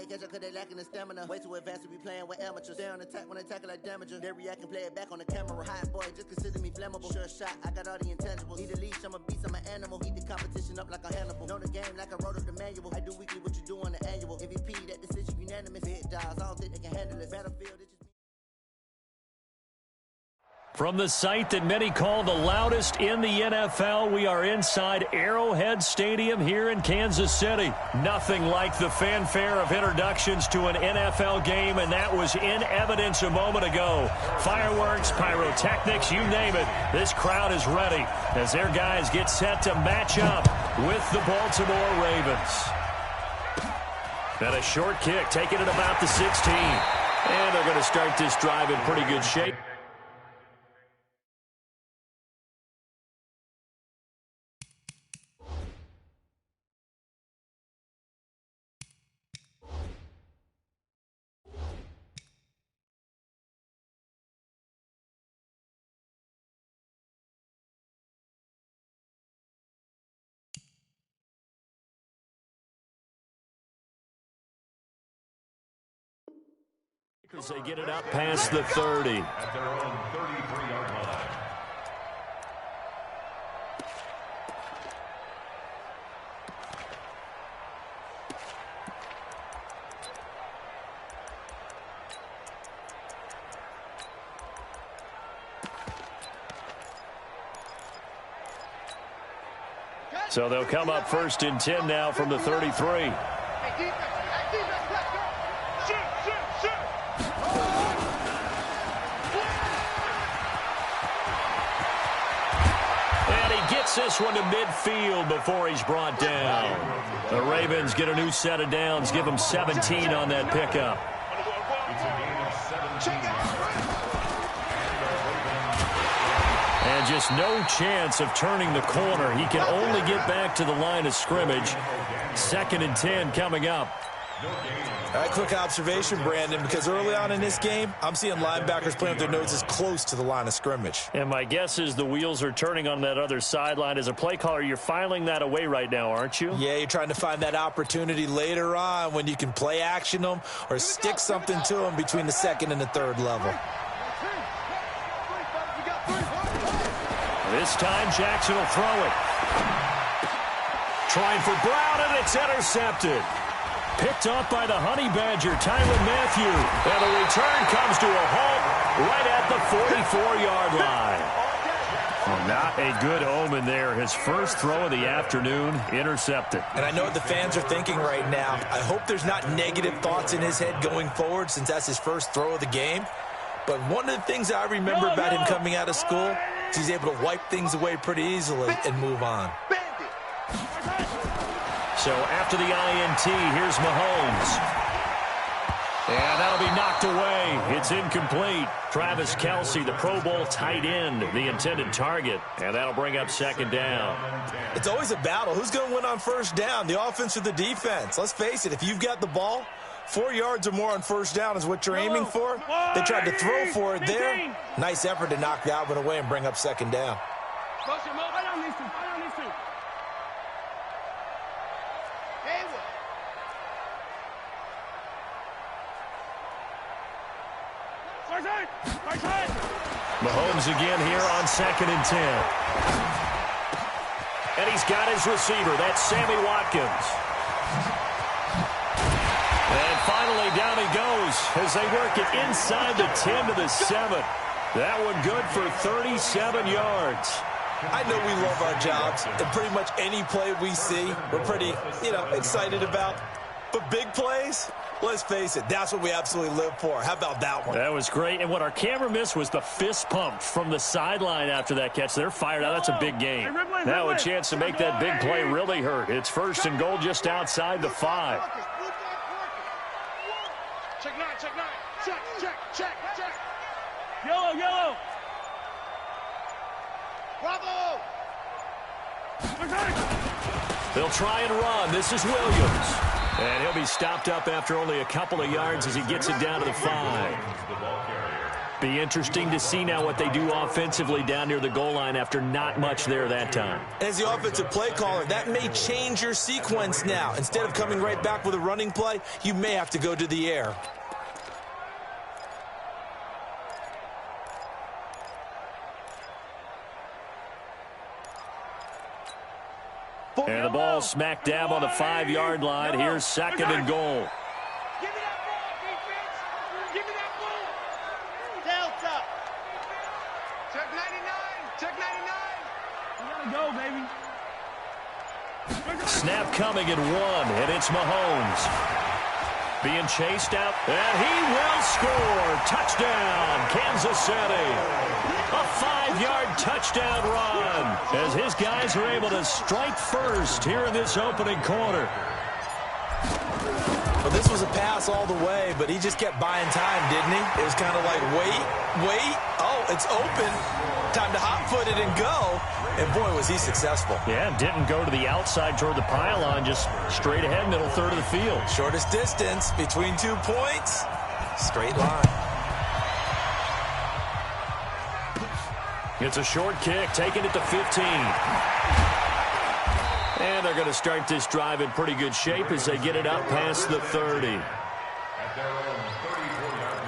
can't catch up cause they lacking the stamina. Way too advanced to be playing with amateurs. They on attack when they tackle like damager. They react and play it back on the camera. Hot boy, just consider me flammable. Sure shot, I got all the intangibles. Need a leash, I'm a beast, I'm an animal. Heat the competition up like a Hannibal. Know the game like I wrote up the manual. I do weekly what you do on the annual. MVP, that decision unanimous. Big dogs, I don't think they can handle it. Battlefield, it just From the site that many call the loudest in the NFL, we are inside Arrowhead Stadium here in Kansas City. Nothing like the fanfare of introductions to an NFL game, and that was in evidence a moment ago. Fireworks, pyrotechnics, you name it. This crowd is ready as their guys get set to match up with the Baltimore Ravens. And a short kick, taking it about the 16. And they're going to start this drive in pretty good shape. As they get it up past the 30. At their own 33-yard line. So they'll come up 1st and 10 now from the 33. This one to midfield before he's brought down. The Ravens get a new set of downs, give them 17 on that pickup. And just no chance of turning the corner. He can only get back to the line of scrimmage. 2nd and 10 coming up. All right, quick observation, Brandon, because early on in this game, I'm seeing linebackers playing with their noses close to the line of scrimmage. And my guess is the wheels are turning on that other sideline. As a play caller, you're filing that away right now, aren't you? Yeah, you're trying to find that opportunity later on when you can play action them or stick something to them between the 2nd and the 3rd level. This time, Jackson will throw it. Trying for Brown, and it's intercepted. Picked off by the Honey Badger, Tyrann Mathieu. And the return comes to a halt right at the 44-yard line. Well, not a good omen there. His first throw of the afternoon, intercepted. And I know what the fans are thinking right now. I hope there's not negative thoughts in his head going forward since that's his first throw of the game. But one of the things I remember about him coming out of school is he's able to wipe things away pretty easily and move on. So after the INT, here's Mahomes. And that'll be knocked away. It's incomplete. Travis Kelce, the Pro Bowl tight end, the intended target. And that'll bring up 2nd down. It's always a battle. Who's going to win on 1st down, the offense or the defense? Let's face it, if you've got the ball, 4 yards or more on 1st down is what you're aiming for. They tried to throw for it there. Nice effort to knock that one away and bring up 2nd down. Mahomes again here on 2nd and 10. And he's got his receiver. That's Sammy Watkins. And finally down he goes as they work it inside the 10 to the 7. That one good for 37 yards. I know we love our jobs, and pretty much any play we see, we're pretty, excited about. But big plays, let's face it, that's what we absolutely live for. How about that one? That was great. And what our camera missed was the fist pump from the sideline after that catch. They're fired out. That's a big game. Now a chance to make that big play really hurt. It's 1st and goal just outside the 5. Check 9, check 9. Check. Yellow. Bravo! They'll try and run. This is Williams. And he'll be stopped up after only a couple of yards as he gets it down to the 5. Be interesting to see now what they do offensively down near the goal line after not much there that time. As the offensive play caller, that may change your sequence now. Instead of coming right back with a running play, you may have to go to the air. And the ball smack dab on the 5-yard line. Here's second and goal. Give me that ball, defense. Give me that ball. Delta. Check 99. Check 99. We gotta go, baby. Snap coming at 1, and it's Mahomes. Being chased out, and he will score. Touchdown, Kansas City. A 5-yard touchdown run as his guys are able to strike first here in this opening quarter. Well, this was a pass all the way, but he just kept buying time, didn't he? It was kind of like, wait. Oh, it's open. Time to hot-foot it and go. And, boy, was he successful. Yeah, didn't go to the outside toward the pylon, just straight ahead, middle third of the field. Shortest distance between 2 points. Straight line. It's a short kick, taken at the 15. And they're going to start this drive in pretty good shape as they get it up past the 30. At their own 34-yard line.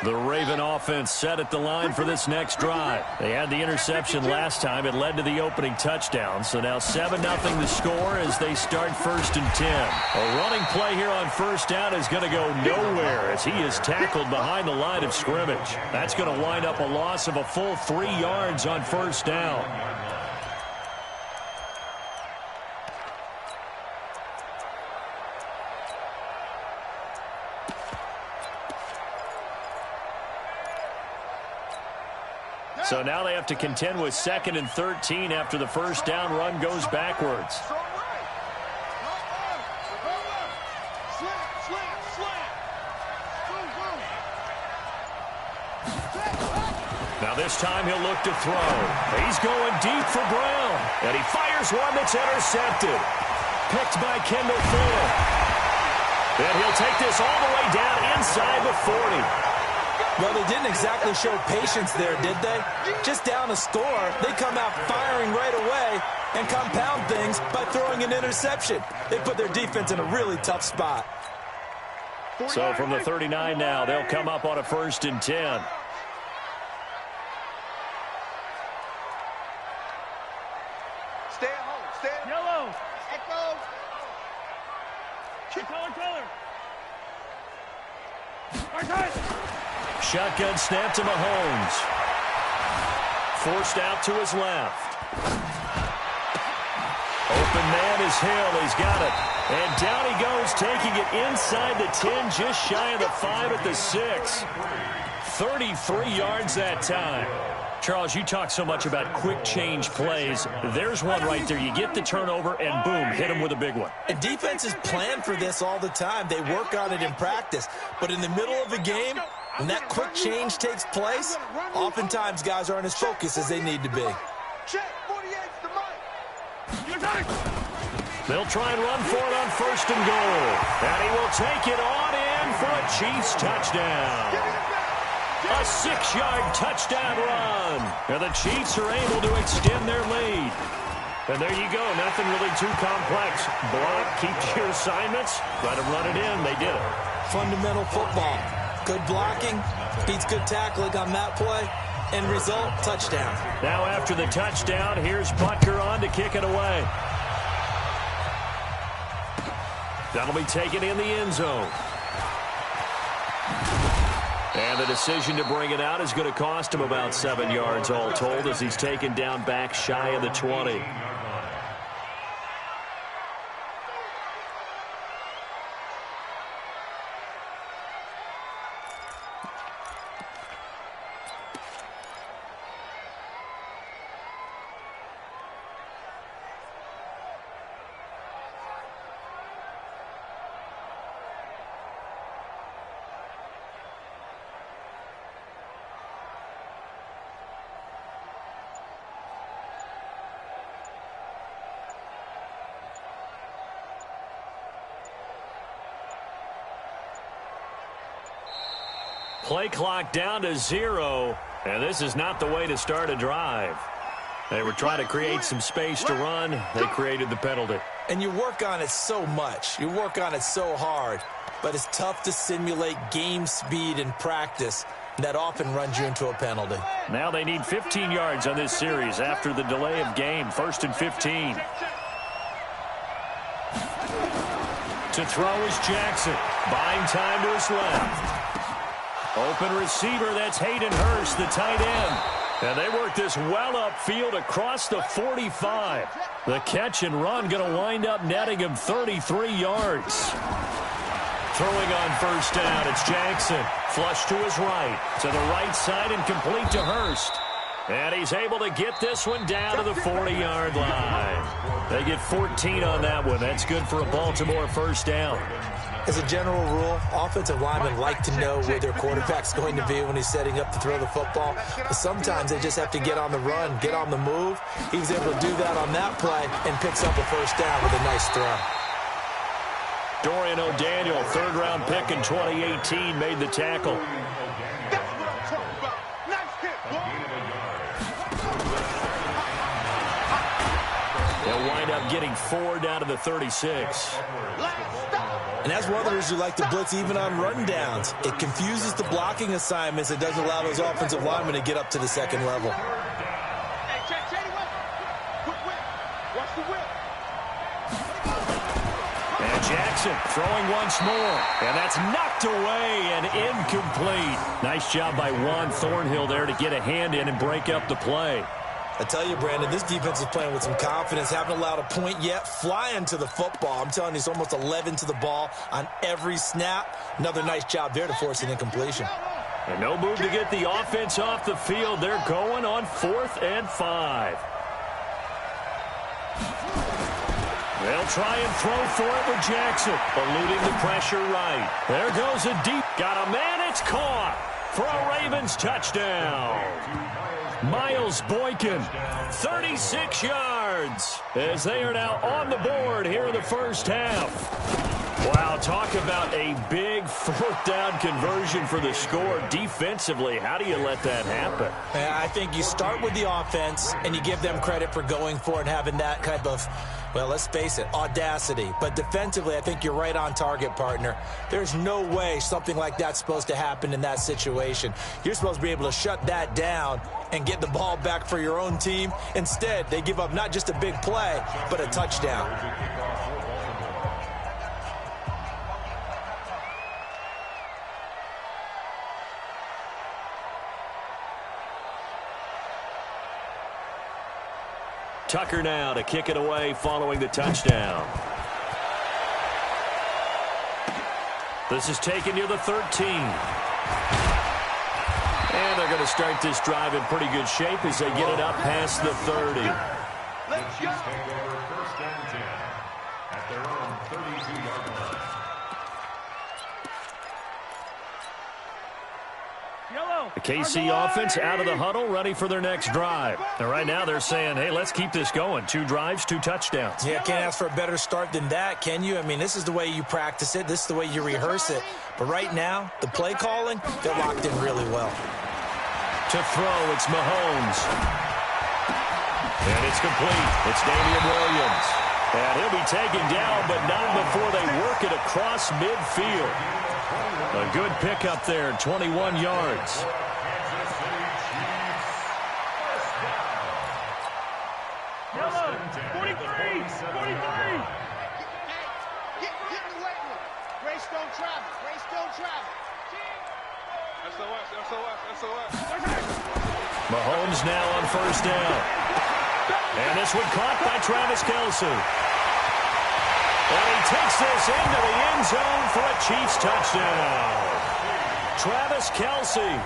The Raven offense set at the line for this next drive. They had the interception last time. It led to the opening touchdown. So now 7-0 the score as they start 1st and 10. A running play here on first down is going to go nowhere as he is tackled behind the line of scrimmage. That's going to wind up a loss of a full 3 yards on first down. So now they have to contend with 2nd and 13 after the first down run goes backwards. Now this time he'll look to throw. He's going deep for Brown. And he fires one that's intercepted. Picked by Kendall Fuller. And he'll take this all the way down inside the 40. Well, they didn't exactly show patience there, did they? Just down a score, they come out firing right away and compound things by throwing an interception. They put their defense in a really tough spot. So from the 39 now, they'll come up on a 1st and 10. Stay at home. Stay at yellow. Echo. Color. Shotgun snap to Mahomes. Forced out to his left. Open man is Hill. He's got it. And down he goes, taking it inside the 10, just shy of the 5 at the 6. 33 yards that time. Charles, you talk so much about quick change plays. There's one right there. You get the turnover, and boom, hit him with a big one. And defenses plan for this all the time. They work on it in practice. But in the middle of a game, when that quick change takes place, oftentimes guys aren't as focused as they need to be. They'll try and run for it on 1st and goal. And he will take it on in for a Chiefs touchdown. A 6-yard touchdown run. And the Chiefs are able to extend their lead. And there you go. Nothing really too complex. Block, keep your assignments, let them run it in. They did it. Fundamental football. Good blocking, beats good tackling on that play. End result, touchdown. Now after the touchdown, here's Butker on to kick it away. That'll be taken in the end zone. And the decision to bring it out is going to cost him about 7 yards all told as he's taken down back shy of the 20. Play clock down to 0, and this is not the way to start a drive. They were trying to create some space to run. They created the penalty. And you work on it so much. You work on it so hard. But it's tough to simulate game speed in practice. That often runs you into a penalty. Now they need 15 yards on this series after the delay of game. 1st and 15. To throw is Jackson. Buying time to his left. Open receiver, that's Hayden Hurst, the tight end. And they work this well upfield across the 45. The catch and run going to wind up netting him 33 yards. Throwing on 1st down, it's Jackson. Flush to his right. To the right side and complete to Hurst. And he's able to get this one down to the 40-yard line. They get 14 on that one. That's good for a Baltimore 1st down. As a general rule, offensive linemen like to know where their quarterback's going to be when he's setting up to throw the football. But sometimes they just have to get on the run, get on the move. He was able to do that on that play and picks up a 1st down with a nice throw. Dorian O'Daniel, 3rd-round pick in 2018, made the tackle. They'll wind up getting 4 down to the 36. And that's one of the reasons you like to blitz even on run downs. It confuses the blocking assignments. It doesn't allow those offensive linemen to get up to the 2nd level. And Jackson throwing once more. And that's knocked away and incomplete. Nice job by Juan Thornhill there to get a hand in and break up the play. I tell you, Brandon, this defense is playing with some confidence. Haven't allowed a point yet. Flying to the football. I'm telling you, it's almost 11 to the ball on every snap. Another nice job there to force an incompletion. And no move to get the offense off the field. They're going on 4th and 5. They'll try and throw for it with Jackson. Eluding the pressure right. There goes a deep. Got a man. It's caught for a Ravens touchdown. Miles Boykin, 36 yards, as they are now on the board here in the 1st half. Wow, talk about a big 4th down conversion for the score. Defensively, how do you let that happen? I think you start with the offense, and you give them credit for going for it and having that type of, well, let's face it, audacity. But defensively, I think you're right on target, partner. There's no way something like that's supposed to happen in that situation. You're supposed to be able to shut that down and get the ball back for your own team. Instead, they give up not just a big play, but a touchdown. Tucker now to kick it away following the touchdown. This is taken near the 13. And they're going to start this drive in pretty good shape as they get it up past the 30. The Chiefs take over 1st and 10 at their own 32-yard line. The KC offense out of the huddle, ready for their next drive. And right now they're saying, hey, let's keep this going. 2 drives, 2 touchdowns. Yeah, can't ask for a better start than that, can you? I mean, this is the way you practice it. This is the way you rehearse it. But right now, the play calling, they're locked in really well. To throw, it's Mahomes. And it's complete. It's Damian Williams. And he'll be taken down, but not before they work it across midfield. A good pickup there, 21 yards. Yellow, 43, 43. Get in the weight room. Greystone travel, Greystone travel. SOS. Mahomes now on 1st down. And this one caught by Travis Kelce. And he takes this into the end zone for a Chiefs touchdown. Travis Kelce,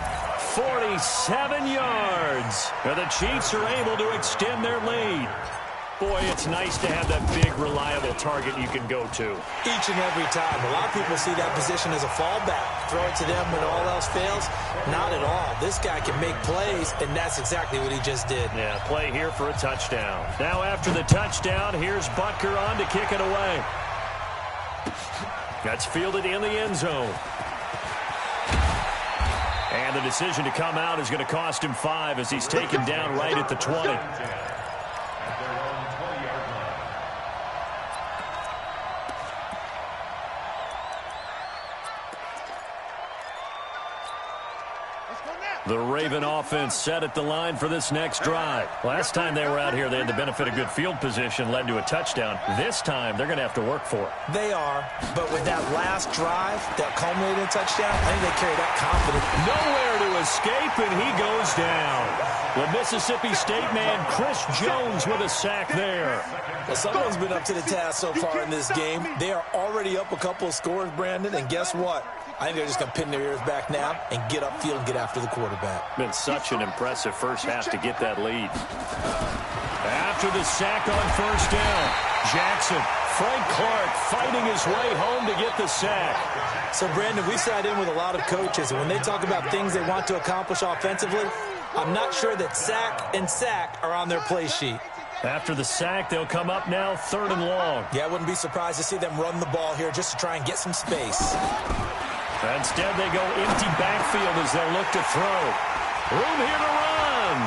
47 yards. And the Chiefs are able to extend their lead. Boy, it's nice to have that big, reliable target you can go to. Each and every time. A lot of people see that position as a fallback. Throw it to them when all else fails. Not at all. This guy can make plays, and that's exactly what he just did. Yeah, play here for a touchdown. Now after the touchdown, here's Butker on to kick it away. That's fielded in the end zone. And the decision to come out is going to cost him 5 as he's taken down right at the 20. At their own 20-yard line. The Raven offense set at the line for this next drive. Last time they were out here, they had the benefit of good field position, led to a touchdown. This time, they're going to have to work for it. They are, but with that last drive that culminated in a touchdown, I think they carry that confidence. Nowhere to escape, and he goes down. The Mississippi State man, Chris Jones, with a sack there. Well, someone's been up to the task so far in this game. They are already up a couple of scores, Brandon, and guess what? I think they're just going to pin their ears back now and get upfield and get after the quarterback. Been such an impressive first half to get that lead. After the sack on first down, Jackson, Frank Clark fighting his way home to get the sack. So, Brandon, we sat in with a lot of coaches, and when they talk about things they want to accomplish offensively, I'm not sure that sack and sack are on their play sheet. After the sack, they'll come up now 3rd and long. Yeah, I wouldn't be surprised to see them run the ball here just to try and get some space. Instead, they go empty backfield as they'll look to throw. Room here to run.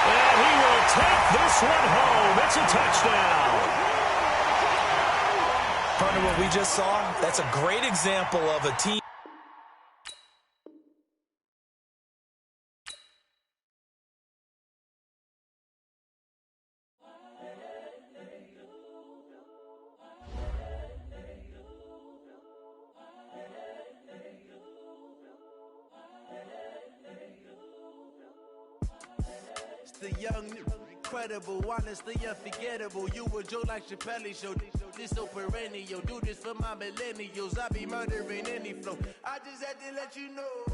And he will take this one home. It's a touchdown. Partner, what we just saw, that's a great example of a team. The young, incredible, honestly unforgettable. You a joke like Chappelle Show. This so perennial. Do this for my millennials. I be murdering any flow. I just had to let you know.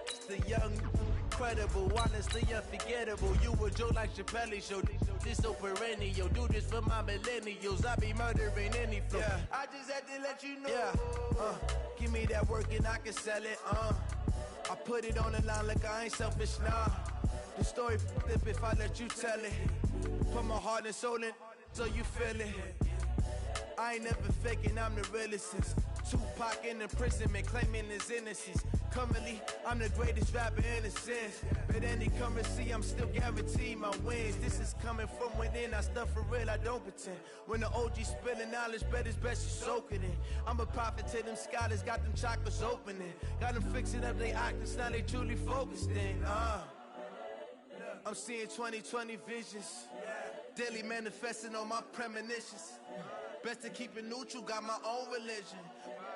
It's the young, incredible, honestly unforgettable. You a joke like Chappelle Show. This so perennial. Do this for my millennials. I be murdering any flow. Yeah. I just had to let you know. Yeah. Give me that work and I can sell it. I put it on the line like I ain't selfish, nah. The story flip if I let you tell it. Put my heart and soul in so you feel it. I ain't never faking, I'm the realest since Tupac in imprisonment, claiming his innocence. Currently, I'm the greatest rapper in a sense. But any currency, I'm still guaranteed my wins. This is coming from within, I stuff for real, I don't pretend. When the OG spilling knowledge, bet it's best you soak it in. I'm a prophet to them scholars, got them chakras opening. Got them fixing up their octaves, now they truly focused in. I'm seeing 2020 visions. Daily manifesting on my premonitions. Best to keep it neutral, got my own religion.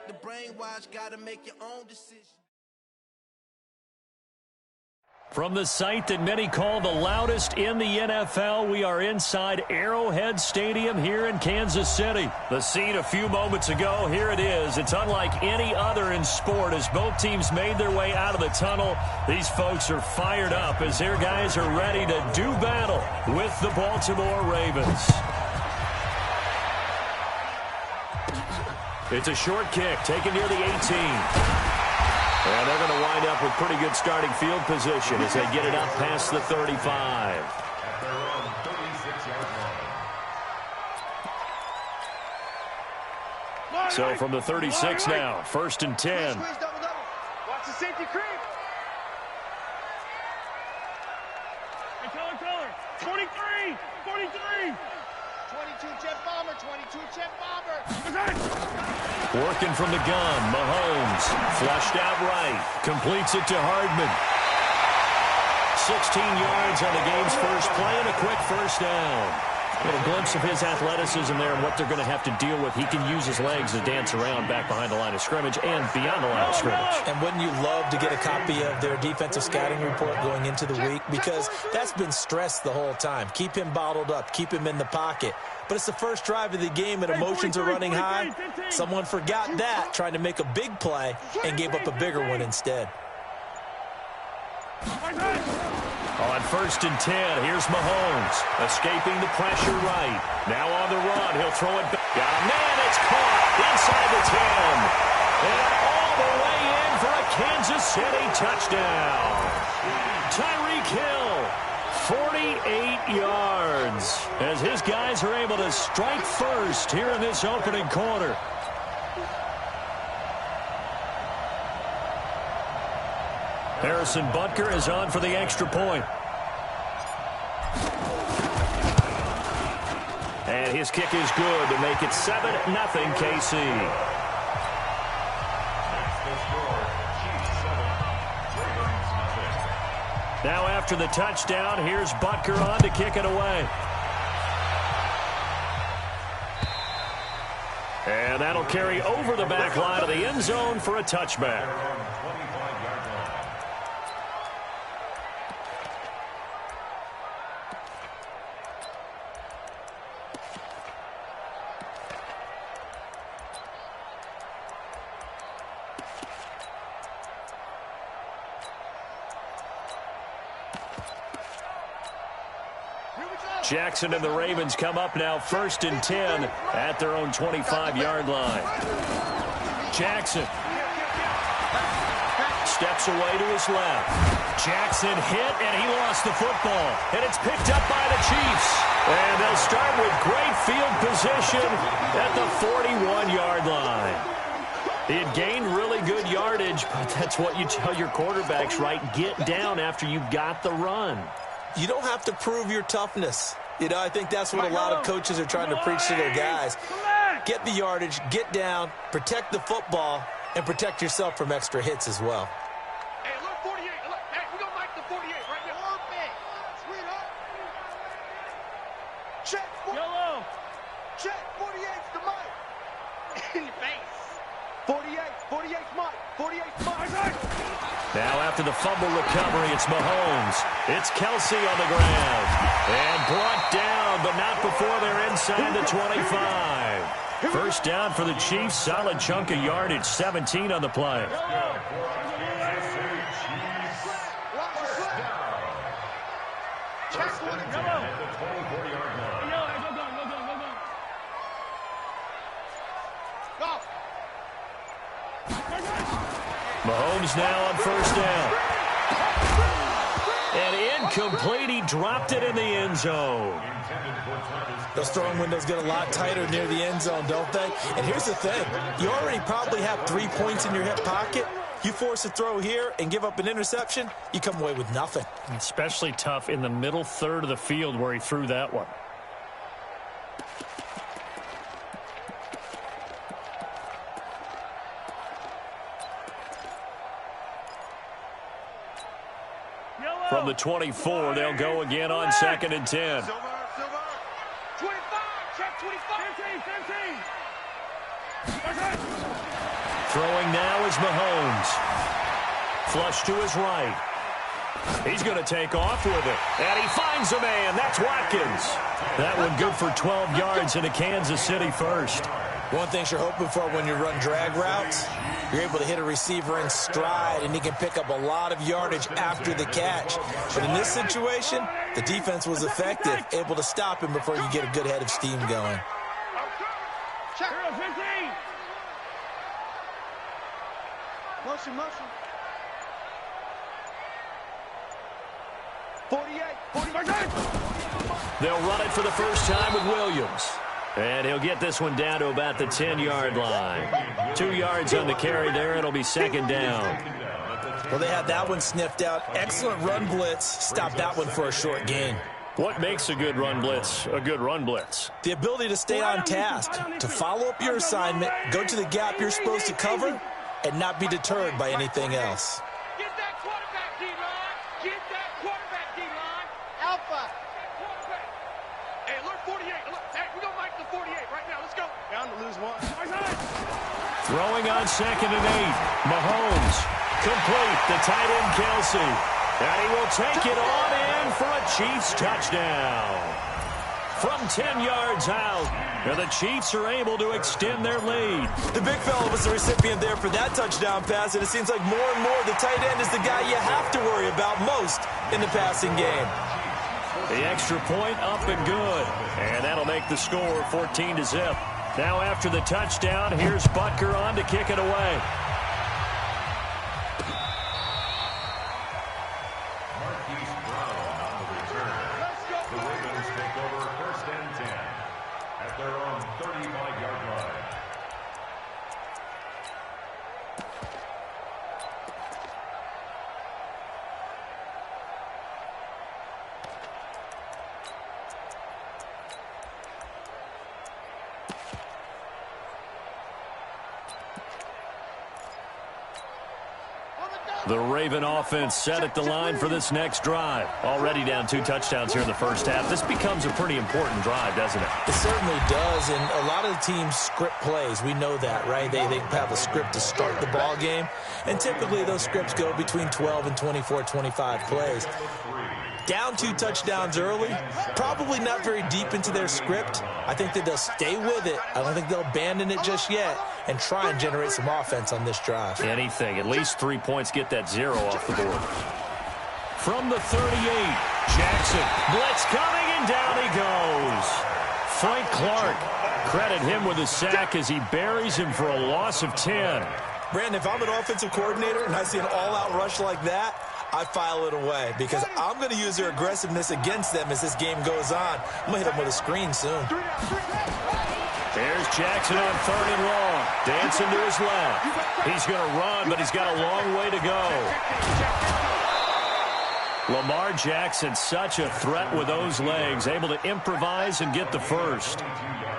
The brainwash, gotta make your own decision. From the site that many call the loudest in the NFL, we are inside Arrowhead Stadium here in Kansas City. The scene a few moments ago, here it is. It's unlike any other in sport as both teams made their way out of the tunnel. These folks are fired up as their guys are ready to do battle with the Baltimore Ravens. It's a short kick taken near the 18. And they're going to wind up with pretty good starting field position as they get it up past the 35. At their own 36-yard line. So from the 36 now, 1st and 10. Watch the safety creep. Hey, color. 23, 43. 22 jet bomber, 22 jet bomber. Working from the gun, Mahomes, flushed out right, completes it to Hardman. 16 yards on the game's first play and a quick first down. A little glimpse of his athleticism there and what they're going to have to deal with. He can use his legs to dance around back behind the line of scrimmage and beyond the line of scrimmage. And wouldn't you love to get a copy of their defensive scouting report going into the week? Because that's been stressed the whole time. Keep him bottled up. Keep him in the pocket. But it's the first drive of the game and emotions are running high. Someone forgot that, trying to make a big play, and gave up a bigger one instead. On 1st and 10, here's Mahomes, escaping the pressure right. Now on the run, he'll throw it back. Got a man, it's caught inside the 10. And all the way in for a Kansas City touchdown. Tyreek Hill, 48 yards, as his guys are able to strike first here in this opening quarter. Harrison Butker is on for the extra point. And his kick is good to make it 7-0 KC. Now after the touchdown, here's Butker on to kick it away. And that'll carry over the back line of the end zone for a touchback. Jackson and the Ravens come up now 1st and 10 at their own 25-yard line. Jackson steps away to his left. Jackson hit, and he lost the football. And it's picked up by the Chiefs. And they'll start with great field position at the 41-yard line. He had gained really good yardage, but that's what you tell your quarterbacks, right? Get down after you got the run. You don't have to prove your toughness. You know, I think that's what a lot of coaches are trying to preach to their guys. Get the yardage, get down, protect the football, and protect yourself from extra hits as well. Hey, look, 48. Look, hey, we're going to make the 48 right now. Sweetheart. Check. Yellow. Check. 48's the mic. In your face. 48's Mike. 48's Mike. Now after the fumble recovery, it's Mahomes. It's Kelsey on the ground. And brought down, but not before they're inside the 25. First down for the Chiefs. Solid chunk of yardage. 17 on the play. Mahomes now on first down. And incomplete. He dropped it in the end zone. Those throwing windows get a lot tighter near the end zone, don't they? And here's the thing. You already probably have 3 points in your hip pocket. You force a throw here and give up an interception, you come away with nothing. Especially tough in the middle third of the field where he threw that one. From the 24, they'll go again on 2nd and 10. 25, check 25. 15. Throwing now is Mahomes. Flush to his right. He's going to take off with it. And he finds a man. That's Watkins. That one good for 12 yards into Kansas City first. One thing you're hoping for when you run drag routes, you're able to hit a receiver in stride, and he can pick up a lot of yardage after the catch. But in this situation, the defense was effective, able to stop him before you get a good head of steam going. Check. 15. Motion. 48. They'll run it for the first time with Williams. And he'll get this one down to about the 10-yard line. 2 yards on the carry there. It'll be 2nd down. Well, they had that one sniffed out. Excellent run blitz. Stopped that one for a short gain. What makes a good run blitz a good run blitz? The ability to stay on task, to follow up your assignment, go to the gap you're supposed to cover, and not be deterred by anything else. Get that quarterback, D-line. Get that quarterback, D-line. Alpha. Hey, look, 48. Look, hey, we're going to make the 48 right now. Let's go. Down to lose one. Throwing on 2nd and 8. Mahomes. Complete. The tight end, Kelsey. And he will take it on in for a Chiefs touchdown. From 10 yards out, and the Chiefs are able to extend their lead. The big fella was the recipient there for that touchdown pass, and it seems like more and more the tight end is the guy you have to worry about most in the passing game. The extra point up and good. And that'll make the score 14-0. Now after the touchdown, here's Butker on to kick it away. The Raven offense set at the line for this next drive. Already down 2 touchdowns here in the first half. This becomes a pretty important drive, doesn't it? It certainly does, and a lot of the teams script plays. We know that, right? They have a script to start the ball game, and typically those scripts go between 12 and 24, 25 plays. Down 2 touchdowns early, probably not very deep into their script. I think that they'll stay with it. I don't think they'll abandon it just yet and try and generate some offense on this drive. Anything. At least 3 points, get that 0 off the board. From the 38, Jackson. Blitz coming, and down he goes. Frank Clark. Credit him with a sack as he buries him for a loss of 10. Brandon, if I'm an offensive coordinator and I see an all-out rush like that, I file it away because I'm going to use their aggressiveness against them as this game goes on. I'm going to hit them with a screen soon. There's Jackson on 3rd and long. Dancing to his left. He's going to run, but he's got a long way to go. Lamar Jackson, such a threat with those legs, able to improvise and get the first.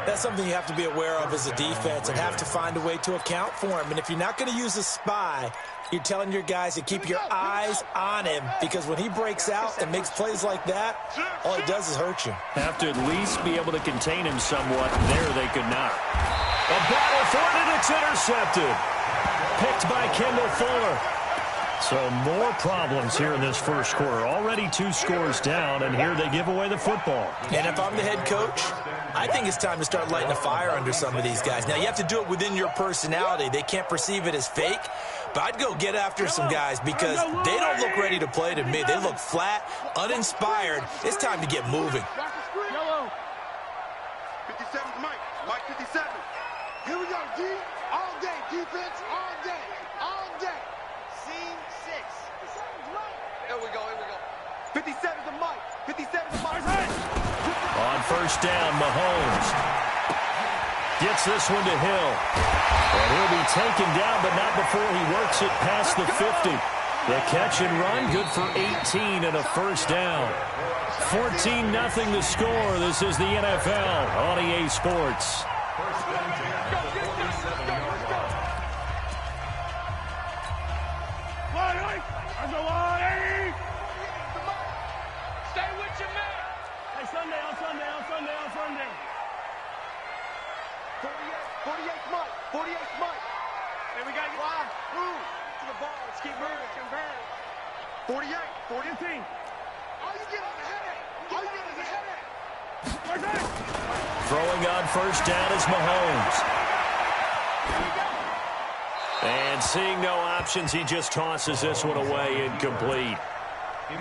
That's something you have to be aware of as a defense and have to find a way to account for him. And if you're not going to use a spy, you're telling your guys to keep your eyes on him because when he breaks out and makes plays like that, all it does is hurt you. Have to at least be able to contain him somewhat. There they could not. A battle for it, and it's intercepted. Picked by Kendall Fuller. So more problems here in this first quarter. Already 2 scores down, and here they give away the football. And if I'm the head coach, I think it's time to start lighting a fire under some of these guys. Now, you have to do it within your personality. They can't perceive it as fake. But I'd go get after some guys because they don't look ready to play to me. They look flat, uninspired. It's time to get moving. 57's Mike. Mike 57. Here we go, D. All day. Defense all day. All day. Scene 6. 57's Mike. Here we go. 57's a Mike. 57's a Mike. On first down, Mahomes gets this one to Hill. And he'll be taken down, but not before he works it past the 50. The catch and run, good for 18 and a first down. 14-0 the score. This is the NFL on EA Sports. Stay with your man. Hey, Sunday. 48's Mike. 48's Mike. Hey, we got to get wide. Move to the ball. Let's keep moving. 48. 14. All you get is a headache. Throwing on first down is Mahomes. And seeing no options, he just tosses this one away, incomplete.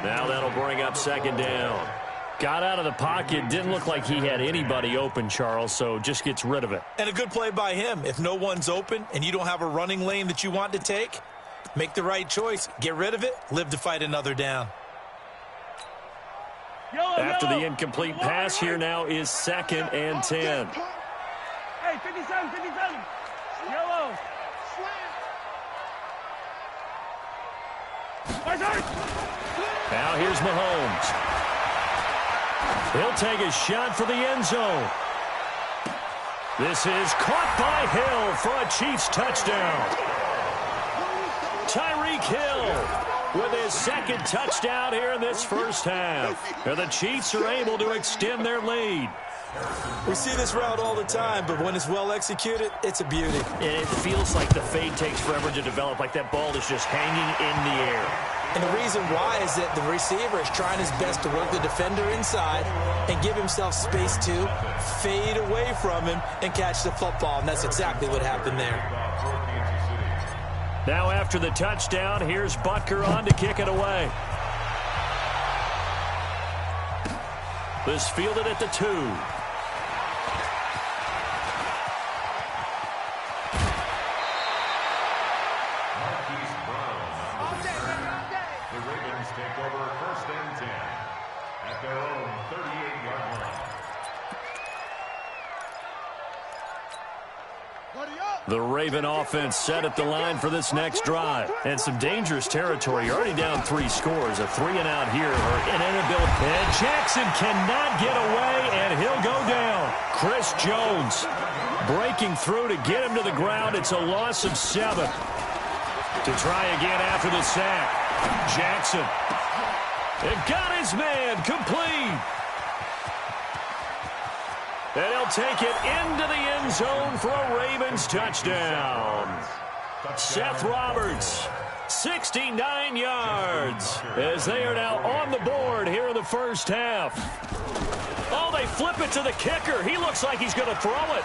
Now that'll bring up second down. Got out of the pocket, didn't look like he had anybody open, Charles, so just gets rid of it. And a good play by him. If no one's open and you don't have a running lane that you want to take, make the right choice. Get rid of it, live to fight another down. After the incomplete pass, here now is 2nd and 10. Hey, 57. Yellow. Now here's Mahomes. He'll take a shot for the end zone. This is caught by Hill for a Chiefs touchdown. Tyreek Hill with his 2nd touchdown here in this first half. And the Chiefs are able to extend their lead. We see this route all the time, but when it's well executed, it's a beauty. And it feels like the fade takes forever to develop, like that ball is just hanging in the air. And the reason why is that the receiver is trying his best to work the defender inside and give himself space to fade away from him and catch the football, and that's exactly what happened there. Now after the touchdown, here's Butker on to kick it away. This fielded at the 2. The Ravens take over 1st and 10 at their own 38-yard line. The Raven offense set at the line for this next drive. And some dangerous territory. You're already down 3 scores. A 3-and-out here or an inability. And Jackson cannot get away, and he'll go down. Chris Jones breaking through to get him to the ground. It's a loss of 7. To try again after the sack. Jackson. It got his man complete. And he'll take it into the end zone for a Ravens touchdown. Seth Roberts, 69 yards, as they are now on the board here in the first half. Oh, they flip it to the kicker. He looks like he's going to throw it.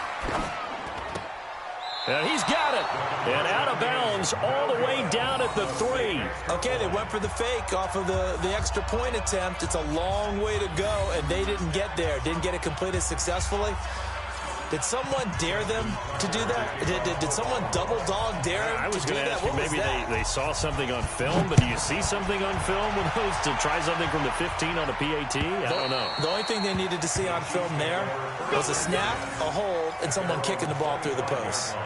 And he's got it. And out of bounds all the way down at the 3. Okay, they went for the fake off of the extra point attempt. It's a long way to go, and they didn't get there. Didn't get it completed successfully. Did someone dare them to do that? Did someone double dog dare them I was going to ask that? you, maybe they saw something on film, but do you see something on film with those to try something from the 15 on a PAT? I don't know. The only thing they needed to see on film there was a snap, a hold, and someone kicking the ball through the post.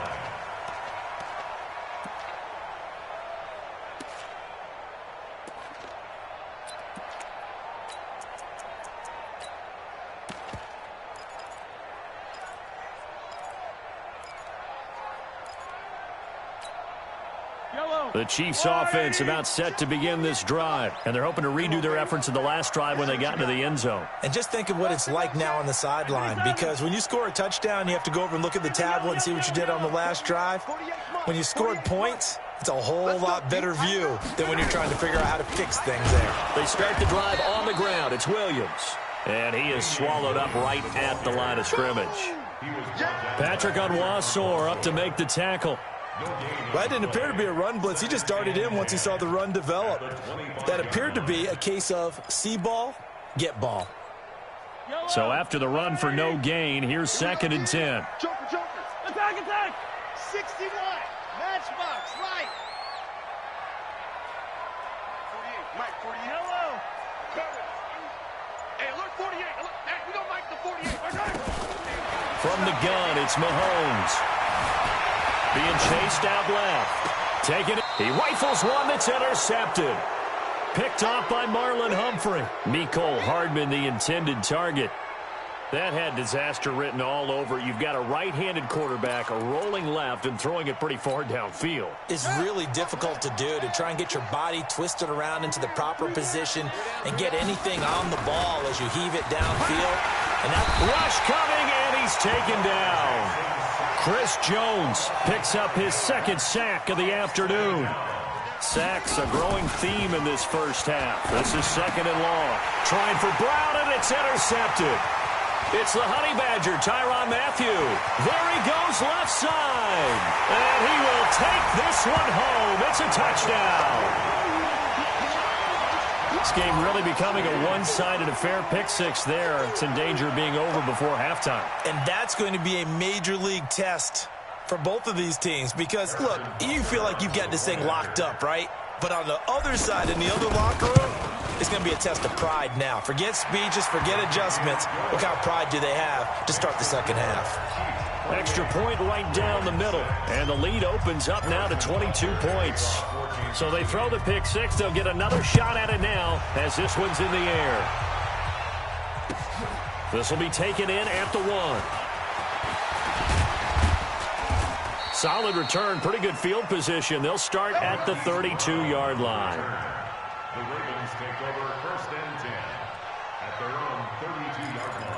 The Chiefs offense about set to begin this drive, and they're hoping to redo their efforts in the last drive when they got into the end zone. And just think of what it's like now on the sideline, because when you score a touchdown, you have to go over and look at the tablet and see what you did on the last drive. When you scored points, it's a whole lot better view than when you're trying to figure out how to fix things there. They start the drive on the ground. It's Williams, and he is swallowed up right at the line of scrimmage. Patrick Onwuasor up to make the tackle. Well, that didn't appear to be a run blitz. He just darted in once he saw the run develop. That appeared to be a case of see ball, get ball. So after the run for no gain, here's 2nd and 10. Joker. Attack. 61. Matchbox, right. 48. Mike, 48. Hello. Hey, look, 48. Look, hey, we don't like the 48. From the gun, it's Mahomes. Being chased out left. Taking it. He rifles one that's intercepted. Picked off by Marlon Humphrey. Mecole Hardman, the intended target. That had disaster written all over it. You've got a right-handed quarterback rolling left and throwing it pretty far downfield. It's really difficult to do, to try and get your body twisted around into the proper position and get anything on the ball as you heave it downfield. And that rush coming, and he's taken down. Chris Jones picks up his 2nd sack of the afternoon. Sacks a growing theme in this first half. This is 2nd and long. Trying for Brown, and it's intercepted. It's the Honey Badger, Tyrann Mathieu. There he goes left side. And he will take this one home. It's a touchdown. This game really becoming a one-sided affair. Pick 6 there. It's in danger of being over before halftime. And that's going to be a major league test for both of these teams because, look, you feel like you've got this thing locked up, right? But on the other side, in the other locker room, it's going to be a test of pride now. Forget speeches, forget adjustments. What kind of pride do they have to start the second half? Extra point right down the middle. And the lead opens up now to 22 points. So they throw the pick 6. They'll get another shot at it now as this one's in the air. This will be taken in at the 1. Solid return, pretty good field position. They'll start at the 32-yard line. The Ravens take over 1st and 10 at their own 32-yard line.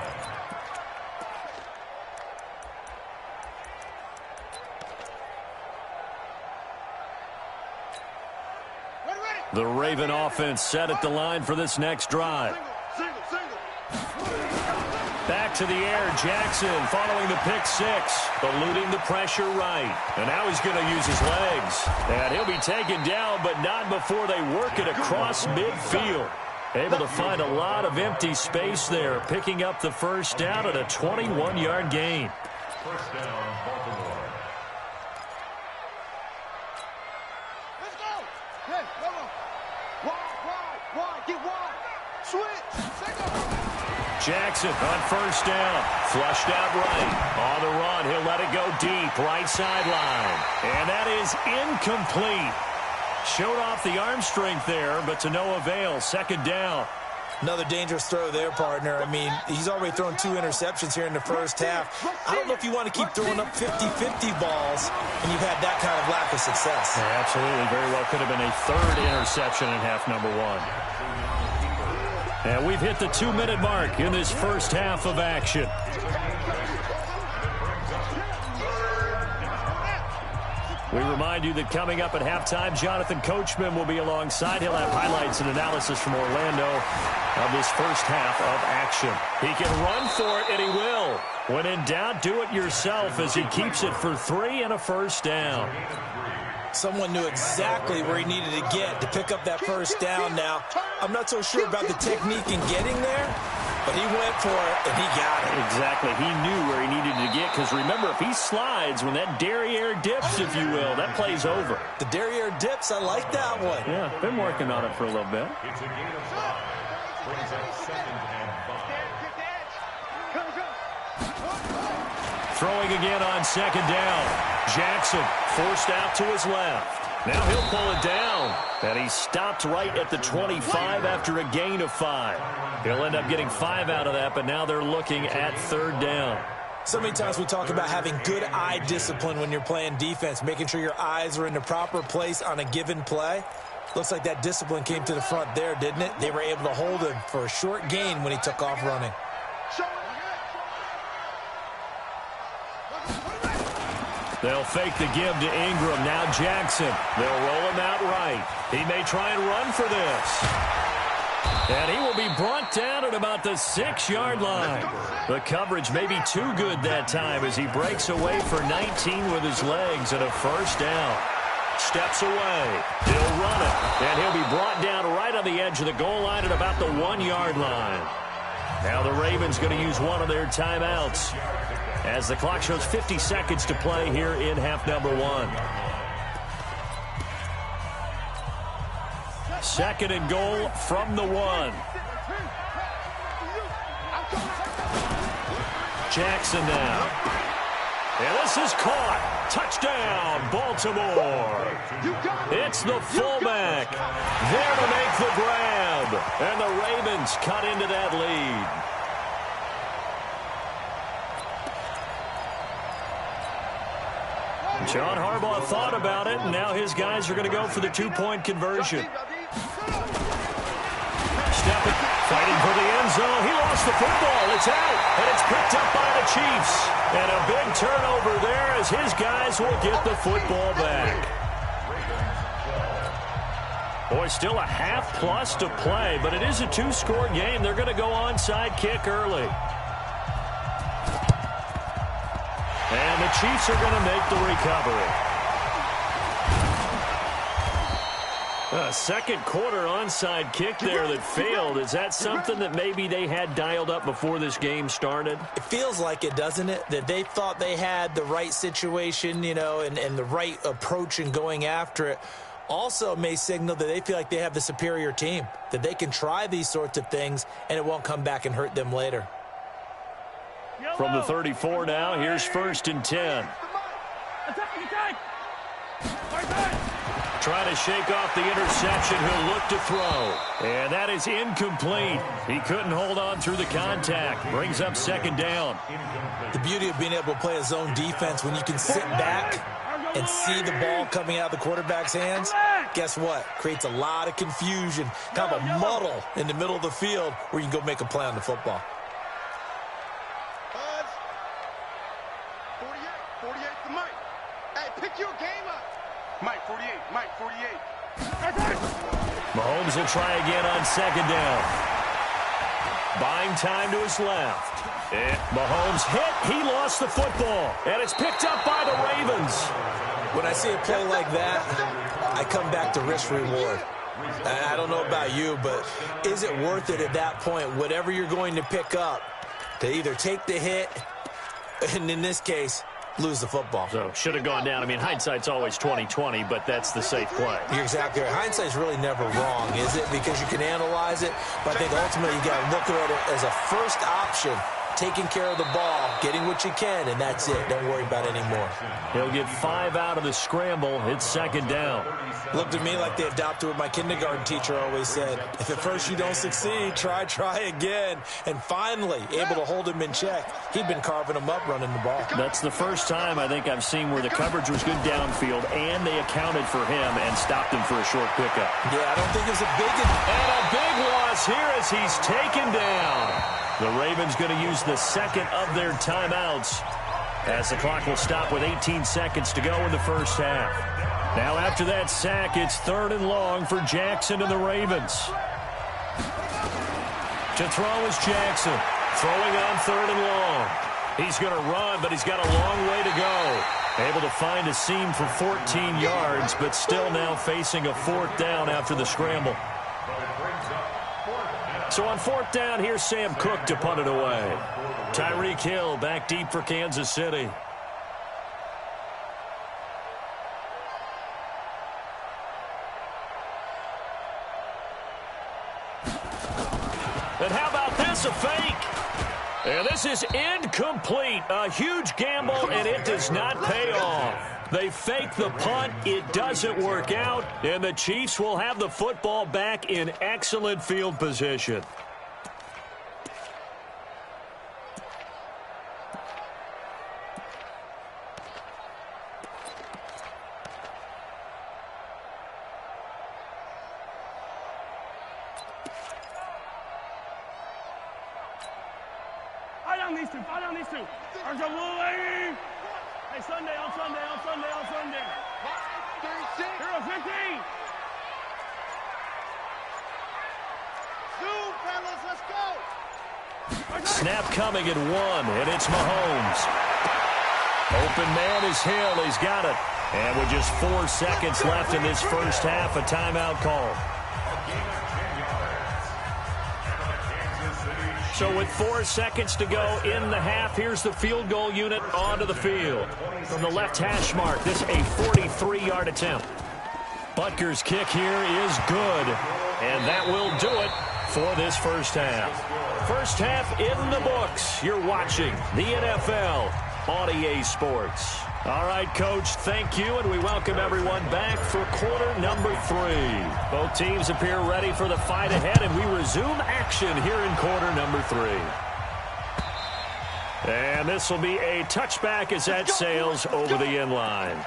The Raven offense set at the line for this next drive. Back to the air, Jackson following the pick 6, eluding the pressure right. And now he's going to use his legs. And he'll be taken down, but not before they work it across midfield. Able to find a lot of empty space there, picking up the first down at a 21-yard gain. First down, Baltimore. Let's go. Hey, come on. Wide, get wide. Switch. Jackson on first down. Flushed out right. On the run, he'll let it go deep. Right sideline. And that is incomplete. Showed off the arm strength there, but to no avail. 2nd down. Another dangerous throw there, partner. I mean, he's already thrown 2 interceptions here in the first half. I don't know if you want to keep throwing up 50-50 balls and you've had that kind of lack of success. Yeah, absolutely. Very well could have been a 3rd interception in half number 1. And we've hit the 2-minute mark in this first half of action. We remind you that coming up at halftime, Jonathan Coachman will be alongside. He'll have highlights and analysis from Orlando of this first half of action. He can run for it, and he will. When in doubt, do it yourself as he keeps it for 3 and a first down. Someone knew exactly where he needed to get to pick up that first down now. I'm not so sure about the technique in getting there, but he went for it, and he got it. Exactly. He knew where he needed to get, because remember, if he slides, when that derriere dips, if you will, that play's over. The derriere dips, I like that one. Yeah, been working on it for a little bit. It's a gain of 5. Brings up 2nd and 5. Throwing again on 2nd down. Jackson forced out to his left. Now he'll pull it down. And he stopped right at the 25 after a gain of 5. He'll end up getting 5 out of that, but now they're looking at 3rd down. So many times we talk about having good eye discipline when you're playing defense, making sure your eyes are in the proper place on a given play. Looks like that discipline came to the front there, didn't it? They were able to hold him for a short gain when he took off running. They'll fake the give to Ingram. Now Jackson. They'll roll him out right. He may try and run for this. And he will be brought down at about the 6-yard line. The coverage may be too good that time as he breaks away for 19 with his legs and a first down. Steps away. He'll run it. And he'll be brought down right on the edge of the goal line at about the 1-yard line. Now the Ravens going to use one of their timeouts as the clock shows 50 seconds to play here in half number 1. 2nd and goal from the 1. Jackson now. And this is caught. Touchdown, Baltimore. It's the fullback there to make the grab. And the Ravens cut into that lead. John Harbaugh thought about it, and now his guys are going to go for the 2-point conversion. Stepping, fighting for the end zone. He lost the football. It's out, and it's picked up by the Chiefs. And a big turnover there as his guys will get the football back. Boy, still a half-plus to play, but it is a 2-score game. They're going to go onside kick early. And the Chiefs are going to make the recovery. A second quarter onside kick there that failed. Is that something that maybe they had dialed up before this game started? It feels like it, doesn't it? That they thought they had the right situation, you know, and the right approach in going after it. Also may signal that they feel like they have the superior team, that they can try these sorts of things and it won't come back and hurt them later. From the 34 now, here's 1st and 10. Trying to shake off the interception. He'll look to throw. And that is incomplete. He couldn't hold on through the contact. Brings up 2nd down. The beauty of being able to play a zone defense when you can sit back and see the ball coming out of the quarterback's hands, guess what? Creates a lot of confusion, kind of a muddle in the middle of the field where you can go make a play on the football. 48 to Mike. Hey, pick your game up. Mike, 48. Mike, 48. Mahomes will try again on 2nd down. Buying time to his left. And Mahomes hit. He lost the football. And it's picked up by the Ravens. When I see a play like that, I come back to risk-reward. I don't know about you, but is it worth it at that point, whatever you're going to pick up, to either take the hit, and in this case, lose the football? So, should have gone down. I mean, hindsight's always 20/20, but that's the safe play. You're exactly right. Hindsight's really never wrong, is it? Because you can analyze it, but I think ultimately you got to look at it as a first option, taking care of the ball getting what you can, and that's it. Don't worry about any more. He'll get 5 out of the scramble. It's second down. Looked at me like they adopted what my kindergarten teacher always said. If at first you don't succeed, try again. And finally, able to hold him in check. He'd been carving him up running the ball. That's the first time I think I've seen where the coverage was good downfield, and they accounted for him and stopped him for a short pickup. Yeah, I don't think it was a big... And a big loss here as he's taken down. The Ravens going to use the second of their timeouts as the clock will stop with 18 seconds to go in the first half. Now after that sack, it's 3rd and long for Jackson and the Ravens. To throw is Jackson. Throwing on 3rd and long. He's going to run, but he's got a long way to go. Able to find a seam for 14 yards, but still now facing a 4th down after the scramble. So on 4th down, here's Sam Cook to punt it away. Tyreek Hill back deep for Kansas City. And how about this, a fake? And this is incomplete. A huge gamble, and it does not pay off. They fake the punt. It doesn't work out, and the Chiefs will have the football back in excellent field position. Fall down these two. Arms up, lady. Hey, Sunday, on Sunday. 0-15. Zoom, fellas, let's go. Snap coming at 1, and it's Mahomes. Open man is Hill. He's got it. And with just 4 seconds left in this first half, a timeout call. So with 4 seconds to go in the half, here's the field goal unit onto the field. From the left hash mark, this a 43-yard attempt. Butker's kick here is good, and that will do it for this first half. First half in the books. You're watching the NFL on EA Sports. All right, Coach, thank you, and we welcome everyone back for quarter number 3. Both teams appear ready for the fight ahead, and we resume action here in quarter number 3. And this will be a touchback as that sails over the end line.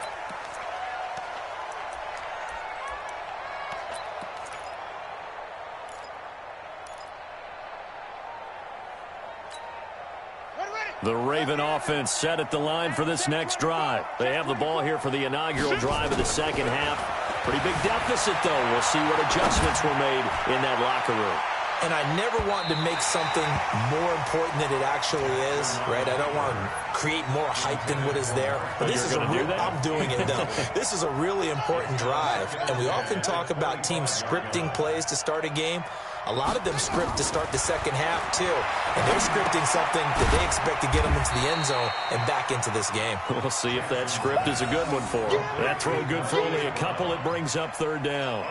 The Raven offense set at the line for this next drive. They have the ball here for the inaugural drive of the second half. Pretty big deficit, though. We'll see what adjustments were made in that locker room. And I never want to make something more important than it actually is, right? I don't want to create more hype than what is there. But this is I'm doing it, though. This is a really important drive. And we often talk about teams scripting plays to start a game. A lot of them script to start the second half, too. And they're scripting something that they expect to get them into the end zone and back into this game. We'll see if that script is a good one for them. That throw good for only a couple. It brings up 3rd down.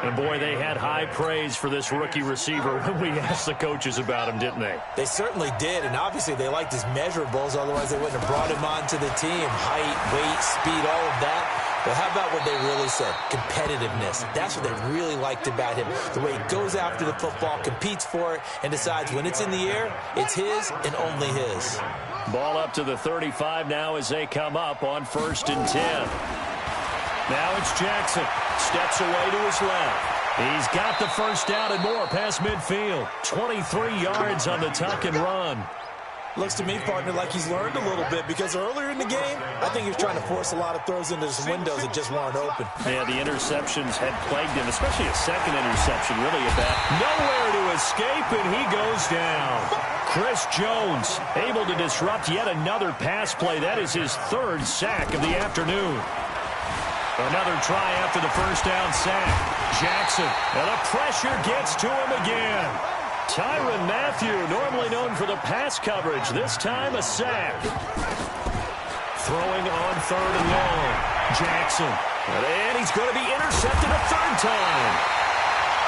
And, boy, they had high praise for this rookie receiver when we asked the coaches about him, didn't they? They certainly did, and obviously they liked his measurables. Otherwise, they wouldn't have brought him onto the team. Height, weight, speed, all of that. But how about what they really said? Competitiveness. That's what they really liked about him. The way he goes after the football, competes for it, and decides when it's in the air, it's his and only his. Ball up to the 35 now as they come up on 1st and 10. Now it's Jackson. Steps away to his left. He's got the first down and more past midfield. 23 yards on the tuck and run. Looks to me, partner, like he's learned a little bit because earlier in the game, I think he was trying to force a lot of throws into some windows that just weren't open. Yeah, the interceptions had plagued him, especially a second interception, really a bad. Nowhere to escape, and he goes down. Chris Jones able to disrupt yet another pass play. That is his 3rd sack of the afternoon. Another try after the first down sack. Jackson, and the pressure gets to him again. Tyrann Mathieu, normally known for the pass coverage, this time a sack. Throwing on 3rd and long. Jackson, and he's going to be intercepted a 3rd time.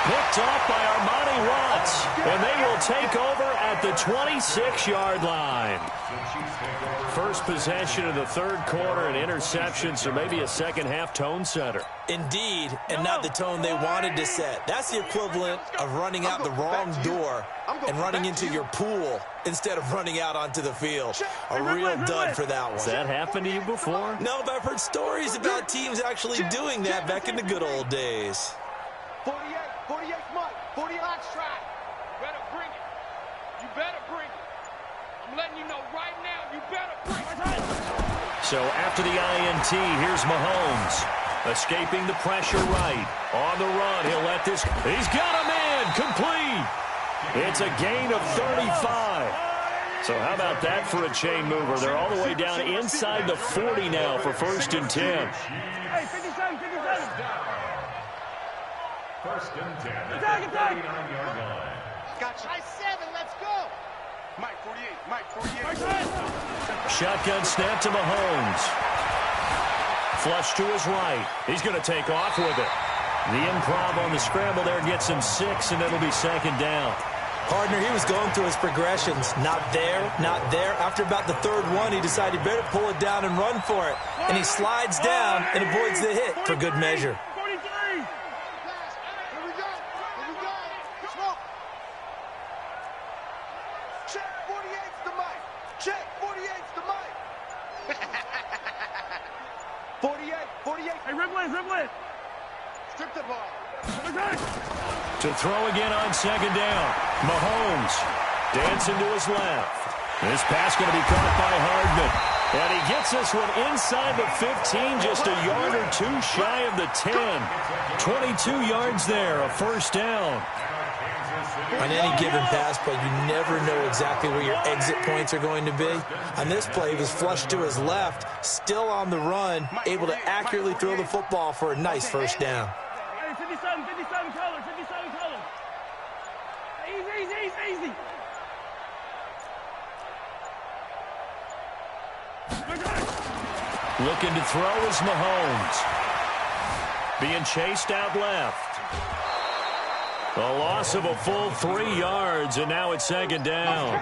Picked off by Armani Watts, and they will take over at the 26-yard line. First possession of the third quarter, an interception, so maybe a second-half tone setter. Indeed, and not the tone they wanted to set. That's the equivalent of running out the wrong door and running into your pool instead of running out onto the field. A real dud for that one. Has that happened to you before? No, but I've heard stories about teams actually doing that back in the good old days. 48 Mike, 48 strike. You better bring it. You better bring it. I'm letting you know right now, you better bring it. So after the INT, here's Mahomes. Escaping the pressure right. On the run, he'll let this. He's got him in. Complete. It's a gain of 35. So how about that for a chain mover? They're all the way down inside the 40 now for 1st and 10. Hey, 57. First and 10 at the 39-yard line. Gotcha. High 7, let's go. Mike 48. Shotgun snap to Mahomes. Flush to his right. He's going to take off with it. The improv on the scramble there gets him 6, and it'll be 2nd down. Partner, he was going through his progressions. Not there, not there. After about the third one, he decided he better pull it down and run for it. And he slides down and avoids the hit for good measure. 43. Here we go. Smoke. Check 48's the mic. Check 48's the mic. 48. Hey, Riblet. Strip the ball. To throw again on 2nd down. Mahomes dancing to his left. This pass going to be caught by Hardman. And he gets this one inside the 15, just a yard or two shy of the 10. 22 yards there, a 1st down. On any given pass play, you never know exactly where your exit points are going to be. On this play, he was flushed to his left, still on the run, able to accurately throw the football for a nice 1st down. Hey, 57 color. Easy. Looking to throw is Mahomes. Being chased out left. A loss of a full 3 yards, and now it's 2nd down.